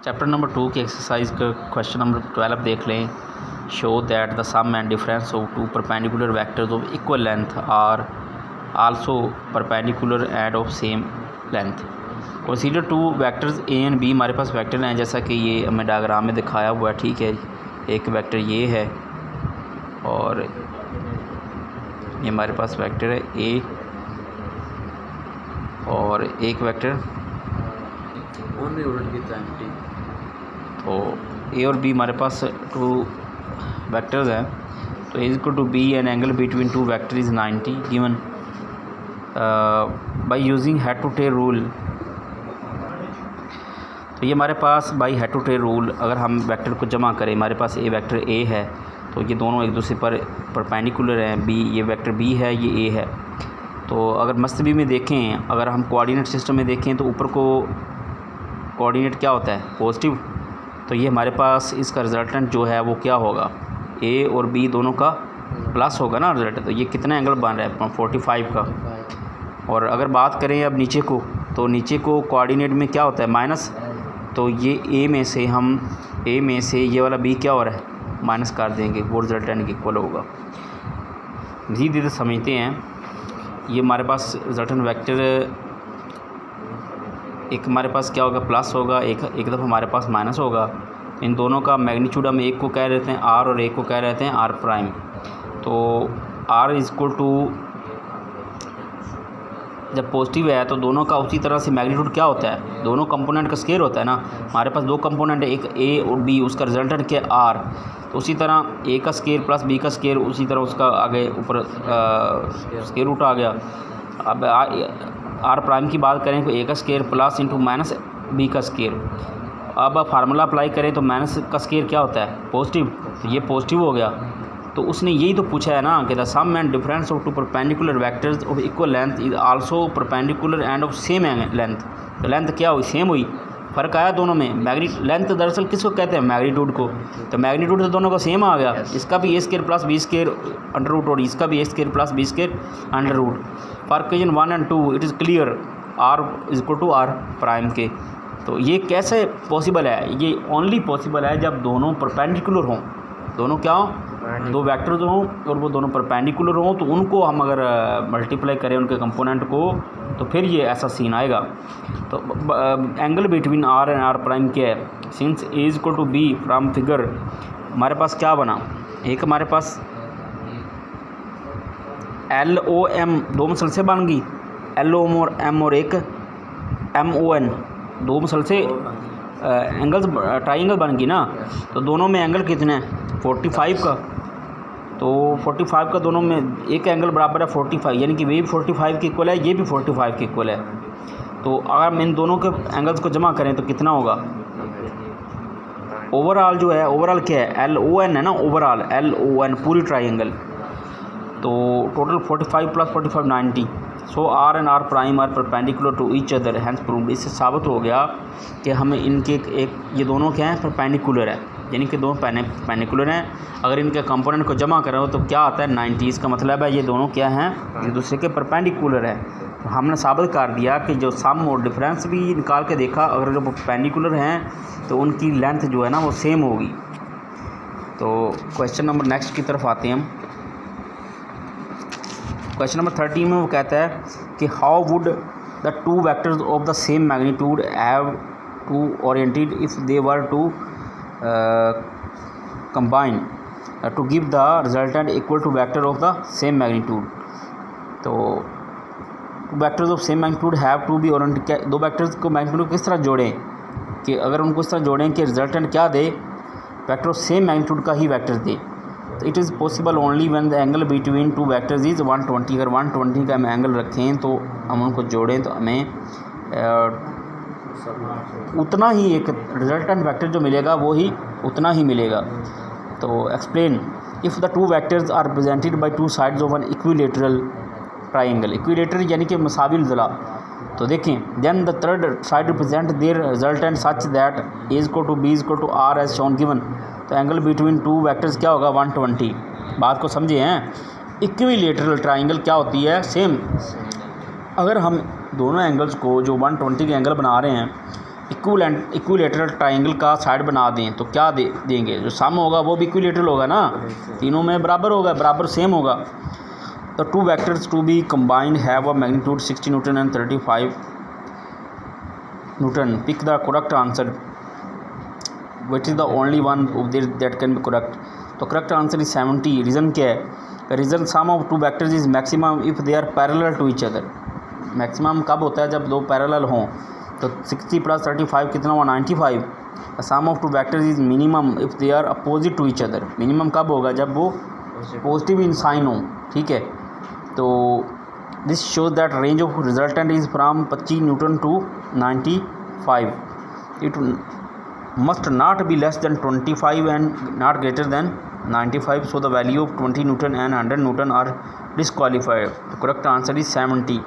Chapter number 2 की exercise का question number 12 देख लें। Show that the sum and difference of two perpendicular vectors of equal length are also perpendicular and of same length. Consider two vectors A and B. हमारे पास vector हैं जैसा कि ये हमें डायग्राम में दिखाया हुआ है, ठीक है। एक वेक्टर ये है और ये हमारे पास वेक्टर है ए और एक वेक्टर तो ए और बी हमारे पास टू वेक्टर्स हैं। तो A equal to B and angle between two vector is 90 given by using head to tail rule. तो ये हमारे पास by head to tail rule अगर हम वेक्टर को जमा करें, हमारे पास ए वेक्टर ए है तो ये दोनों एक दूसरे पर परपेंडिकुलर हैं। बी ये वेक्टर बी है, ये ए है। तो अगर मस्तबी में देखें, अगर हम कोऑर्डिनेट सिस्टम में देखें तो ऊपर को कोऑर्डिनेट क्या होता है, पॉजिटिव। तो ये हमारे पास इसका रिजल्टेंट जो है वो क्या होगा, ए और बी दोनों का प्लस होगा ना रिजल्ट। तो ये कितना एंगल बन रहा है 45 का। और अगर बात करें अब नीचे को, तो नीचे को कोऑर्डिनेट में क्या होता है माइनस। तो ये ए में से ये वाला बी क्या हो रहा है माइनस कर देंगे, वो रिजल्टेंट इक्वल होगा। धीरे धीरे समझते हैं। ये हमारे पास रिजल्टेंट वेक्टर एक हमारे पास क्या होगा प्लस होगा, एक दफ़ा हमारे पास माइनस होगा। इन दोनों का मैग्नीट्यूड हम एक को कह रहते हैं आर और एक को कह रहते हैं आर प्राइम। तो आर इज इक्वल टू जब पॉजिटिव है तो दोनों का उसी तरह से मैग्नीट्यूड क्या होता है, दोनों कंपोनेंट का स्केयर होता है ना। हमारे पास दो कंपोनेंट है, एक ए और बी, उसका रिजल्टेंट क्या है आर। तो उसी तरह ए का स्केयर प्लस बी का स्केयर, उसी तरह उसका आगे ऊपर स्केयर रूट आ गया। अब आर प्राइम की बात करें तो ए का square plus into minus B का स्केयर। अब फार्मूला अप्लाई करें तो माइनस का स्केयर क्या होता है पॉजिटिव, तो ये पॉजिटिव हो गया। तो उसने यही तो पूछा है ना कि the sum and difference of two perpendicular vectors of equal length is also perpendicular and of same length. तो लेंथ क्या हुई, सेम हुई, फ़र्क आया दोनों में। लेंथ दरअसल किसको कहते हैं, मैग्नीट्यूड को। तो मैग्नीट्यूड तो दोनों का सेम आ गया, इसका भी A square plus B square under root और इसका भी A square plus B square under root. For equation 1 और 2 it is clear R is equal to R prime के। तो ये कैसे पॉसिबल है, ये ओनली पॉसिबल है जब दोनों परपेंडिकुलर हों, दोनों क्या हों, दो वेक्टर्स हों और वो दोनों परपेंडिकुलर हों। तो उनको हम अगर मल्टीप्लाई करें उनके कंपोनेंट को तो फिर ये ऐसा सीन आएगा। तो angle between R and R prime क्या है, since A is equal to B from figure हमारे पास क्या बना, एक हमारे पास एल ओ एम दो मसलसे बन गई, एल ओ और एम, और एक एम ओ एन दो मसलसे एंगल्स ट्राइंगल बन गई ना। तो दोनों में एंगल कितने हैं 45 का। तो 45 का दोनों में एक एंगल बराबर है 45, यानी कि ये भी 45 के इक्वल है, ये भी 45 के इक्वल है। तो अगर हम इन दोनों के एंगल्स को जमा करें तो कितना होगा, ओवरऑल जो है, ओवरऑल क्या है एल ओ एन है ना, ओवरऑल एल ओ एन पूरी ट्राइंगल। तो total 45 plus 45 90। So R and R prime are perpendicular to each other hence proved. इससे साबित हो गया कि हमें इनके एक ये दोनों क्या हैं परपेंडिकुलर है, यानी कि दोनों परपेंडिकुलर हैं। अगर इनके कंपोनेंट को जमा करो तो क्या आता है 90। इसका मतलब है ये दोनों क्या हैं, एक दूसरे के परपेंडिकुलर है। तो हमने साबित कर दिया कि जो सम और डिफरेंस भी निकाल के देखा, अगर जो परपेंडिकुलर हैं तो उनकी लेंथ जो है ना वो सेम होगी। तो क्वेश्चन नंबर नेक्स्ट की तरफ आते हैं हम। क्वेश्चन नंबर 13 में वो कहता है कि how would the two vectors of the same magnitude have to oriented if they were to combine to give the resultant equal to vector of the same magnitude. तो vectors of same magnitude have to be oriented, दो vectors को magnitude किस तरह जोड़ें कि अगर उनको इस तरह जोड़ें कि रिजल्टेंट क्या दे, वेक्टर ऑफ सेम मैग्नीट्यूड का ही वेक्टर दे। तो it is possible only when the angle between two vectors is 120। अगर 120 का हम एंगल रखें तो हम उनको जोड़ें तो हमें उतना ही एक रिजल्टेंट वेक्टर जो मिलेगा वो ही उतना ही मिलेगा। तो explain if the two vectors are represented by two sides of an equilateral triangle. Equilateral यानी कि मुसाविल ज़ला। तो देखें then the third side represent their resultant such that A is equal to B is equal to R as shown given. तो angle between two vectors क्या होगा 120। बात को समझे हैं, इक्विलेटरल ट्राइंगल क्या होती है सेम। अगर हम दोनों एंगल्स को जो 120 के एंगल बना रहे हैं इक्विलेटरल ट्राइंगल का साइड बना दें तो क्या देंगे, जो सम होगा वो भी इक्विलेटरल होगा ना, तीनों में बराबर होगा, बराबर सेम होगा। The two vectors to be combined have a magnitude 60 newton and 35 newton. Pick the correct answer which is the only one that can be correct. तो करेक्ट आंसर इज 70। रीज़न क्या है, reason sum of two vectors is maximum if they are parallel to each other. Maximum कब होता है, जब दो parallel हों। तो 60 + 35 कितना हुआ, 95। Sum of two vectors is minimum if they are opposite to each other. Minimum कब होगा, जब वो पॉजिटिव इन साइन हो, ठीक है। तो this shows that range of resultant is from 25 newton to 95। It must not be less than 25 and not greater than 95, so the value of 20 Newton and 100 Newton are disqualified. The correct answer is 70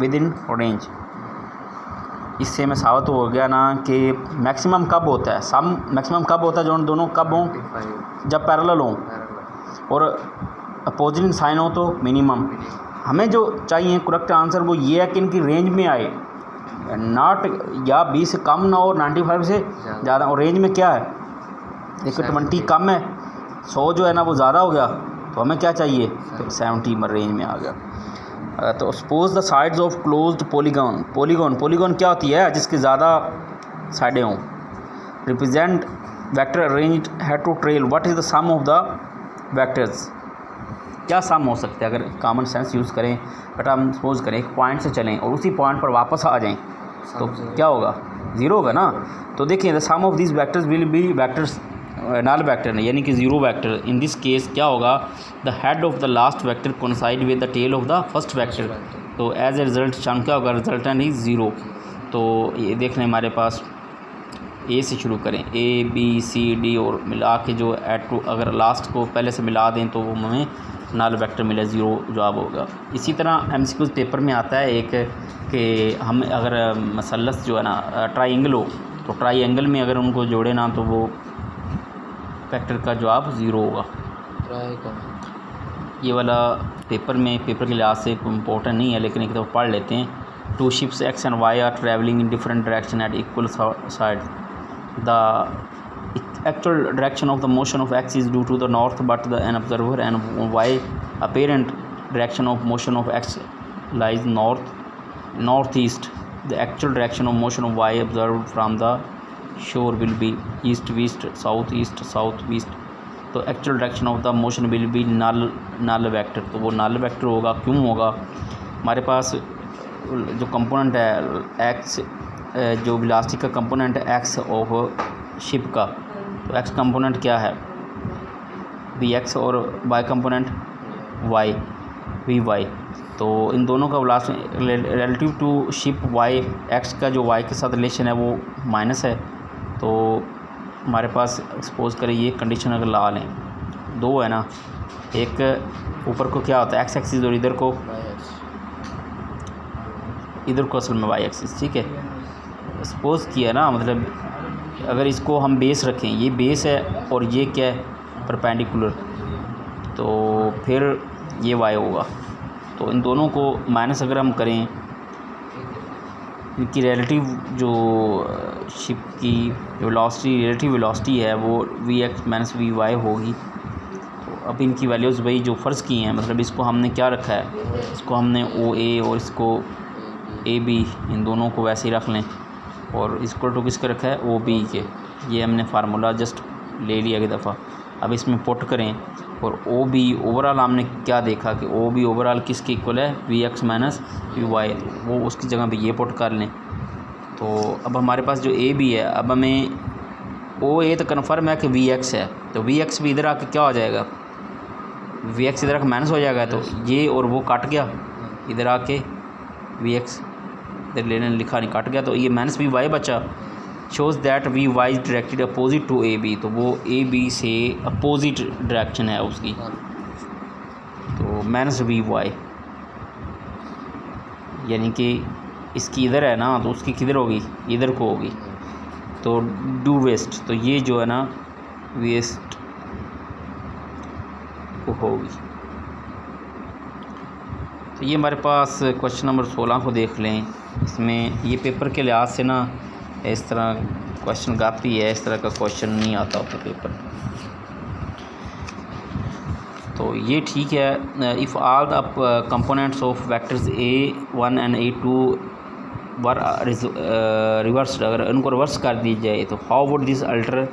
within range। इससे में साबित हो गया ना कि maximum कब होता है, सम मैक्सिमम कब होता है, जो दोनों कब हों, जब पैरेलल हों और अपोजिंग साइन हो तो मिनिमम। हमें जो चाहिए करेक्ट आंसर वो ये है कि इनकी रेंज में आए, नॉट या 20 से कम ना हो 95 से ज़्यादा। और रेंज में क्या है, देखो 20 कम है, 100 जो है ना वो ज़्यादा हो गया, तो हमें क्या चाहिए, तो 70 रेंज में आ गया। तो suppose the sides of closed polygon. Polygon क्या होती है, जिसके ज़्यादा साइडें हों। Represent vector arranged head to tail, what is the sum of the vectors. क्या सम हो सकता है, अगर कॉमन सेंस यूज़ करें। बट हम सपोज करें एक पॉइंट से चलें और उसी पॉइंट पर वापस आ जाएं तो क्या होगा, 0 होगा ना। तो देखिए the sum of this vectors will be vectors null vector, यानी कि 0 वेक्टर। इन दिस केस क्या होगा, the head of the last vector coincide with the tail of the first vector. तो एज ए रिजल्ट शाम क्या होगा, resultant is 0। तो ये देख लें हमारे पास ए से शुरू करें, A B C D और मिला के जो एड टू अगर लास्ट को पहले से मिला दें तो वो हमें नल वेक्टर मिले, 0 जवाब होगा। इसी तरह MCQ पेपर में आता है एक कि हम अगर मसलस जो है ना ट्राइंगल हो, तो ट्राइंगल में अगर उनको जोड़े ना तो वो वेक्टर का जवाब 0 होगा। ये वाला पेपर के लिहाज से कोई इम्पोर्टेंट नहीं है, लेकिन एक दफ़ा पढ़ लेते हैं। 2 ships X and Y are traveling in different direction at equal sides. The actual direction of the motion of X is due to the north, but an observer and Y apparent direction of motion of X lies northeast. The actual direction of motion of Y observed from the shore will be east west southeast southwest. तो actual direction of the motion will be null vector. तो वो null vector होगा, क्यों होगा, हमारे पास जो component है x, जो वेलोसिटी का कंपोनेंट है एक्स ऑफ शिप का, तो एक्स कंपोनेंट क्या है वी एक्स और Y component Y V Y. तो इन दोनों का velocity relative to ship Y, X का जो वाई के साथ रिलेशन है वो माइनस है। तो हमारे पास सपोज करें ये कंडीशन अगर ला लें, 2 है ना, एक ऊपर को क्या होता है एक्स एक्सिस और इधर को असल में वाई एक्सिस, ठीक है। सपोज किया ना, मतलब अगर इसको हम बेस रखें, ये बेस है और ये क्या है परपेंडिकुलर, तो फिर ये वाई होगा। तो इन दोनों को माइनस अगर हम करें, इनकी रिलेटिव जो शिप की रिलेटिव वेलोसिटी है वो V X minus V Y होगी। तो अब इनकी वैल्यूज़ वही जो फ़र्ज़ की हैं, मतलब इसको हमने क्या रखा है, इसको हमने ओ ए और इसको ए बी, इन दोनों को वैसे ही रख लें, और इसको टू किसका रखा है ओ बी के। ये हमने फार्मूला जस्ट ले लिया एक दफ़ा। अब इसमें पुट करें और ओ बी ओवरऑल हमने क्या देखा कि ओ बी ओवरऑल किसके इक्वल है, V X minus V Y, वो उसकी जगह पे ये पुट कर लें। तो अब हमारे पास जो ए बी है, अब हमें ओ ए तो कन्फर्म है कि वी एक्स है, तो वी एक्स भी इधर आके क्या हो जाएगा, वी एक्स इधर आके माइनस हो जाएगा। तो ये और वो कट गया, इधर आके वी एक्स इधर लेने लिखा नहीं, कट गया, तो ये माइनस वी वाई बचा। Shows that V Y is directed opposite to A B, तो वो ए बी से अपोजिट डायरेक्शन है उसकी, तो माइनस वी वाई, यानी कि इसकी इधर है ना तो उसकी किधर होगी, इधर को होगी, तो डू वेस्ट, तो ये जो है ना वेस्ट को होगी। तो ये हमारे पास क्वेश्चन नंबर 16 को देख लें। इसमें ये पेपर के लिहाज से ना इस तरह क्वेश्चन गाती है, इस तरह का क्वेश्चन नहीं आता होता पेपर। तो ये ठीक है। If all the components of vectors A1 and A2 were reversed, अगर उनको रिवर्स कर दी जाए तो how would this alter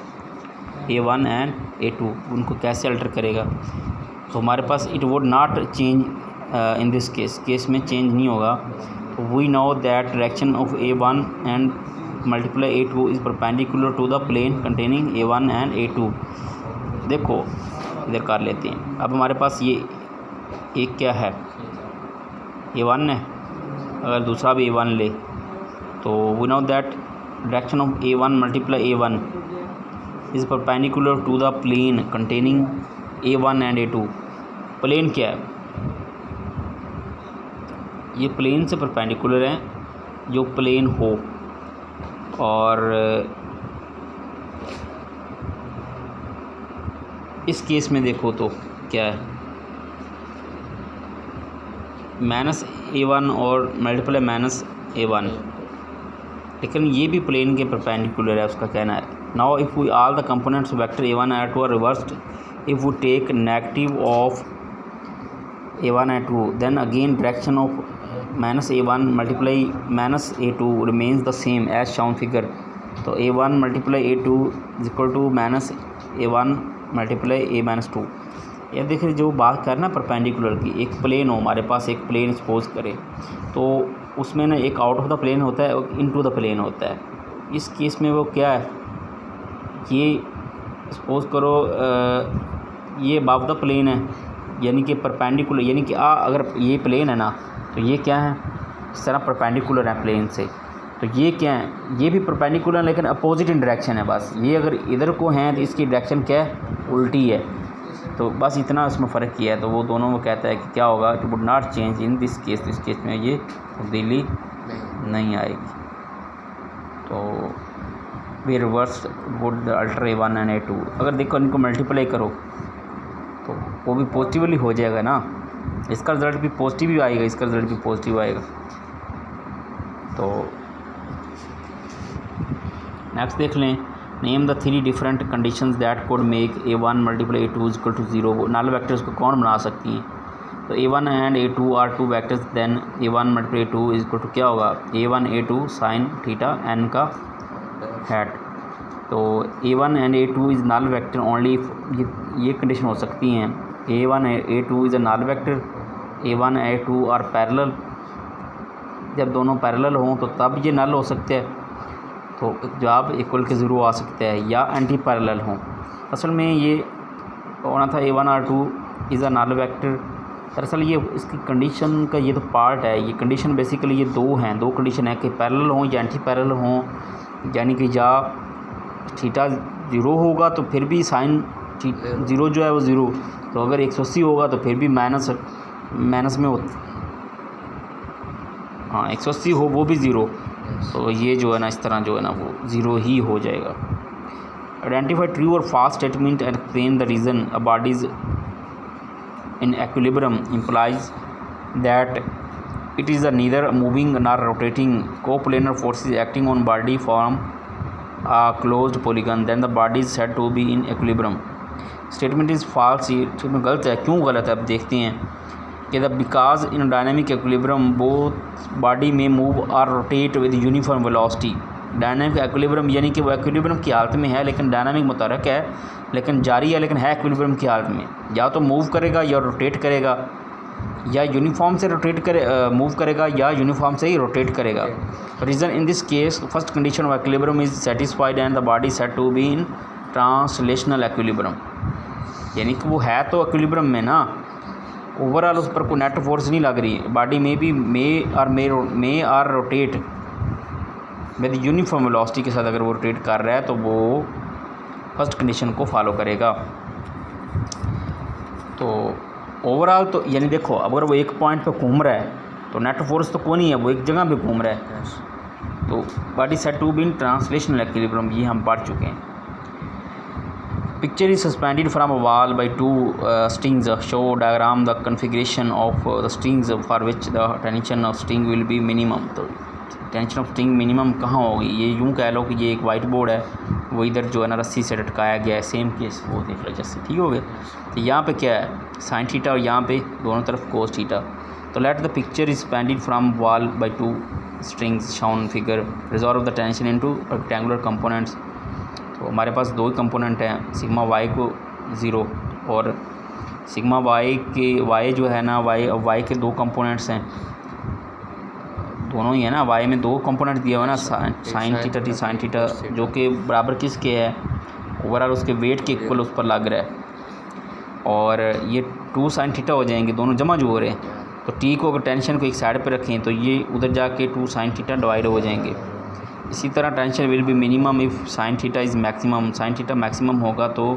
A1 and A2, उनको कैसे अल्टर करेगा? तो हमारे पास it would not change in this case में चेंज नहीं होगा। तो we know that direction of A1 and multiply A2 is perpendicular to the plane containing A1 and A2। देखो इधर कर लेते हैं। अब हमारे पास ये एक क्या है, A1 है, अगर दूसरा भी A1 ले तो we know that direction of A1 multiply A1 is perpendicular to the plane containing A1 and A2। Plane क्या है? ये प्लेन से परपेंडिकुलर है, जो प्लेन हो। और इस केस में देखो तो क्या है, -A1 और मल्टीप्लाई -A1, लेकिन ये भी प्लेन के परपेंडिकुलर है, उसका कहना है। Now if we all the components vector A1 and A2 are reversed, if we take negative of A1 and A2 then again direction of -A1 multiply -A2 remains the same as shown figure। तो A1 multiply A2 is equal to -A1 multiply A-2। ये देखिए जो बात कर ना perpendicular की, एक plane हो हमारे पास, एक प्लेन सपोज करें तो उसमें ना एक आउट ऑफ द प्लेन होता है और इनटू द प्लेन होता है। इस केस में वो क्या है, ये सपोज करो ये अबव द प्लेन है, यानी कि परपेंडिकुलर, यानी कि अगर ये प्लेन है ना तो ये क्या है, इस तरह परपेंडिकुलर है प्लेन से। तो ये क्या है, ये भी परपेंडिकुलर है लेकिन अपोजिट इन डायरेक्शन है। बस ये अगर इधर को हैं तो इसकी डायरेक्शन क्या है, उल्टी है। तो बस इतना इसमें फ़र्क किया है। तो वो दोनों में कहता है कि क्या होगा, it would not change in this case. इस केस में ये तब्दीली नहीं आएगी। तो we reverse would alter A1 and A2। अगर देखो इनको मल्टीप्लाई करो तो वो भी पॉजिटिवली हो जाएगा ना, इसका रिज़ल्ट भी पॉजिटिव ही आएगा, इसका रिज़ल्ट भी पॉजिटिव आएगा। तो नेक्स्ट देख लें, name the 3 different conditions that could make A1 multiply A2 equal to 0। Null vectors को कौन बना सकती हैं? तो A1 and A2 are 2 vectors, then A1 multiply A2 is equal to क्या होगा, A1 A2 sine theta n का hat. तो A1 and A2 is null vector only, ये कंडीशन हो सकती हैं। A1 A2 is a null vector, A1 A2 are parallel, जब दोनों पैरेलल हों तो तब ये नल हो सकते हैं, तो जवाब इक्वल के 0 आ सकता है, या एंटी पैरेलल हों। असल में ये होना था A1 R2 is a null vector. दरअसल ये इसकी कंडीशन का ये तो पार्ट है, ये कंडीशन बेसिकली ये दो हैं, दो कंडीशन है कि पैरेलल हों या एंटी पैरेलल हों। यानी कि या थीटा 0 होगा तो फिर भी साइन 0 जो है वो 0, तो अगर 180 होगा तो फिर भी माइनस में हाँ 180 हो वो भी 0, तो ये जो है ना इस तरह जो है ना वो 0 ही हो जाएगा। आइडेंटिफाई ट्रू और false statement and explain the reason a body is in equilibrium implies that it is neither moving nor rotating. Co-planar forces acting on body form a closed polygon, then the body is said to be in equilibrium. Statement is false, ये statement गलत है। क्यों गलत है अब देखते हैं कि the because in dynamic equilibrium both body में मूव और rotate with uniform velocity. Dynamic equilibrium यानी कि वो एक्विलिब्रियम की हालत में है लेकिन डायनामिक मुतहरक है, लेकिन जारी है, लेकिन है एक्विलिब्रियम की हालत में। या तो मूव करेगा या रोटेट करेगा, या यूनिफॉर्म से रोटेट मूव करेगा या यूनिफॉर्म से ही रोटेट करेगा। Reason in this case first condition of equilibrium is satisfied and the body set to be in translational equilibrium. यानी कि वो है तो एक्विलिब्रियम में ना, ओवरऑल उस पर कोई नेट फोर्स नहीं लग रही। बॉडी में भी may or rotate with uniform velocity के साथ अगर वो रोटेट कर रहा है तो वो फर्स्ट कंडीशन को फॉलो करेगा। तो ओवरऑल तो यानी देखो अगर वो एक पॉइंट पे घूम रहा है तो नेट फोर्स तो कोई नहीं है, वो एक जगह पे घूम रहा है। तो body set to be in translational equilibrium, ये हम पढ़ चुके हैं। Picture is suspended from a wall by two strings. Show diagram the configuration of the strings for which the tension of string will be minimum. तो tension of string minimum कहाँ होगी, ये यूँ कह लो कि ये एक वाइट बोर्ड है, वो इधर जो है ना रस्सी से लटकाया गया है, सेम केस वो देख लो जैसे, ठीक हो गया। तो यहाँ पे क्या है साइन थीटा और यहाँ पे दोनों तरफ कोस थीटा। तो let the picture is pended from wall by 2 strings shown figure, resolve the tension into rectangular components. तो हमारे पास दो ही कंपोनेंट हैं, सिग्मा वाई को 0 और सिग्मा वाई के वाई जो है ना वाई के दो कंपोनेंट्स हैं, दोनों ही है ना, वाई में दो कंपोनेंट दिया हुआ है ना, sine theta T sine theta, जो कि बराबर किसके है, ओवरऑल उसके वेट के इक्वल उस पर लग रहा है। और ये 2 साइन थीटा हो जाएंगे, दोनों जमा जो हो रहे हैं। तो टी को अगर टेंशन को एक साइड पे रखें तो ये उधर जाके 2 साइन थीटा डिवाइड हो जाएंगे। इसी तरह tension will be minimum if sine theta is maximum, sine theta maximum होगा तो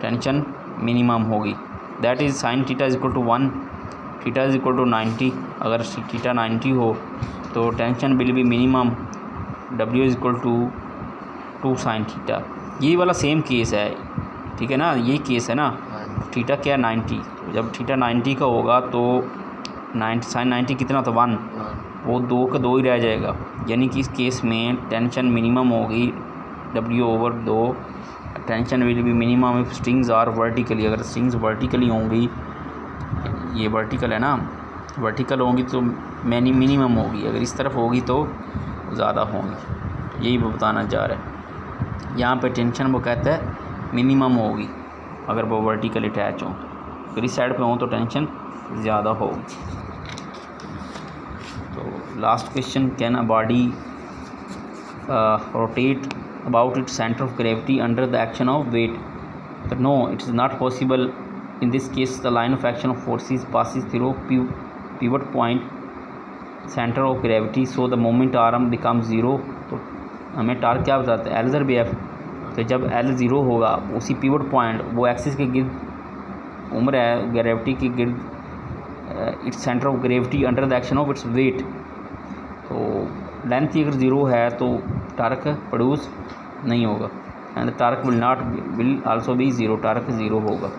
टेंशन मिनिमम होगी। That is sine theta is equal to 1, theta is equal to 90। अगर थीटा 90 हो तो tension will be minimum, W is equal to 2 sine theta. ये वाला same case है, ठीक है ना, ये केस है ना। थीटा क्या है 90, जब थीटा 90 का होगा तो 90 साइन 90 कितना था 1, वो 2 का 2 ही रह जाएगा। यानी कि इस केस में टेंशन मिनिमम होगी W/2। Tension will be minimum if strings are vertically, अगर स्ट्रिंग्स वर्टिकली होंगी, ये वर्टिकल है ना, वर्टिकल होंगी तो मिनिमम होगी, अगर इस तरफ होगी तो ज़्यादा होंगी। यही वो बताना चाह रहा है। यहाँ पे टेंशन वो कहता है मिनिमम होगी अगर वो वर्टिकल अटैच हो, अगर इस साइड पे हो तो टेंशन ज़्यादा होगी। तो लास्ट क्वेश्चन क्या ना, body rotate about its center of gravity under the action of weight, but no, it is not possible. In this case the line of action of forces passes through pivot point center of gravity, so the moment arm becomes 0। तो हमें torque क्या बताता है, L/F। तो जब L 0 होगा उसी pivot point वो एक्सिस के गिर्द घूम रहा है, ग्रेविटी के गिर्द, its centre of gravity under the action of its weight. तो लेंथ अगर 0 है तो टार्क प्रोड्यूस नहीं होगा, and torque will also be 0, torque 0 होगा।